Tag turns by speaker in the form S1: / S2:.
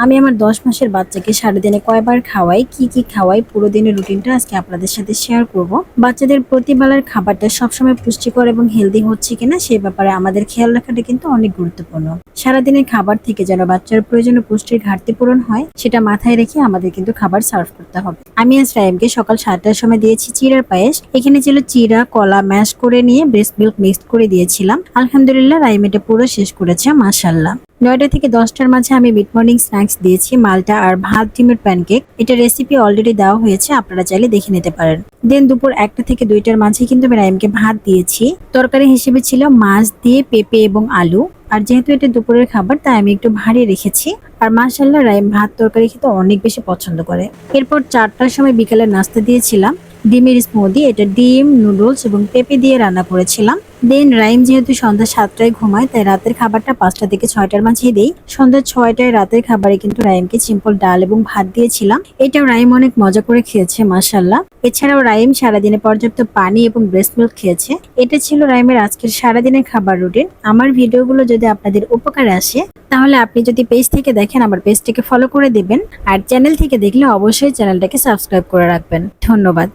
S1: আমি আমার 10 মাসের বাচ্চাকে সারাদিনে কয়বার খাওয়াই, কি কি খাওয়াই, পুরো দিনের রুটিনটা আজকে আপনাদের সাথে শেয়ার করব। বাচ্চাদের প্রতিবেলার খাবারটা সবসময় পুষ্টিকর এবং হেলদি হচ্ছে কিনা সে ব্যাপারে আমাদের খেয়াল রাখাটা কিন্তু অনেক গুরুত্বপূর্ণ। সারাদিনের খাবার থেকে যেন বাচ্চার প্রয়োজনীয় পুষ্টির ঘাটতি পূরণ হয় সেটা মাথায় রেখে আমাদের কিন্তু খাবার সার্ভ করতে হবে। আমি আজ রাইমকে সকাল 7টার সময় দিয়েছি চিড়ার পায়েস। এখানে ছিল চিড়া, কলা ম্যাশ করে নিয়ে ব্রেস্ট মিল্ক মিক্সড করে দিয়েছিলাম। আলহামদুলিল্লাহ রাইম এটা পুরো শেষ করেছে, মাশাআল্লাহ। 9টা থেকে 10টার মাঝে আমি মিড মর্নিং স্ন্যাক্স দিয়েছি মালটা আর ভাত ডিমের প্যানকেক। এটা রেসিপি অলরেডি দেওয়া হয়েছে, আপনারা চাইলে দেখে নিতে পারেন। দেন দুপুর 1টা থেকে 2টার মাঝে কিন্তু আমি রাইমকে ভাত দিয়েছি। তরকারি হিসেবে ছিল মাছ দিয়ে পেঁপে এবং আলু। আর যেহেতু এটা দুপুরের খাবার তাই আমি একটু ভারী রেখেছি। আর মাশাআল্লাহ রাইম ভাত তরকারি খেতে অনেক বেশি পছন্দ করে। এরপর 4টার সময় বিকালের নাস্তা দিয়েছিলাম ডিমের স্মুদি। এটা ডিম, নুডলস এবং পেঁপে দিয়ে রান্না করেছিলাম। দেন রাইম যেহেতু সন্ধ্যা 7টায় ঘুমায় তাই রাতের খাবারটা 5টা থেকে 6টার মাঝেই দেই। সন্ধ্যা 6টায় রাতের খাবারে কিন্তু রাইমকে সিম্পল ডাল এবং ভাত দিয়েছিলাম। এটাও রাইম অনেক মজা করে খেয়েছে, মাশাআল্লাহ। এছাড়াও রাইম সারাদিনে পর্যাপ্ত পানি এবং ব্রেস্ট মিল্ক খেয়েছে। এটা ছিল রাইমের আজকের সারাদিনের খাবার রুটিন। আমার ভিডিওগুলো যদি আপনাদের উপকারে আসে তাহলে আপনি যদি পেজ থেকে দেখেন আমার পেজটিকে ফলো করে দিবেন, আর চ্যানেল থেকে দেখলে অবশ্যই চ্যানেলটাকে সাবস্ক্রাইব করে রাখবেন। ধন্যবাদ।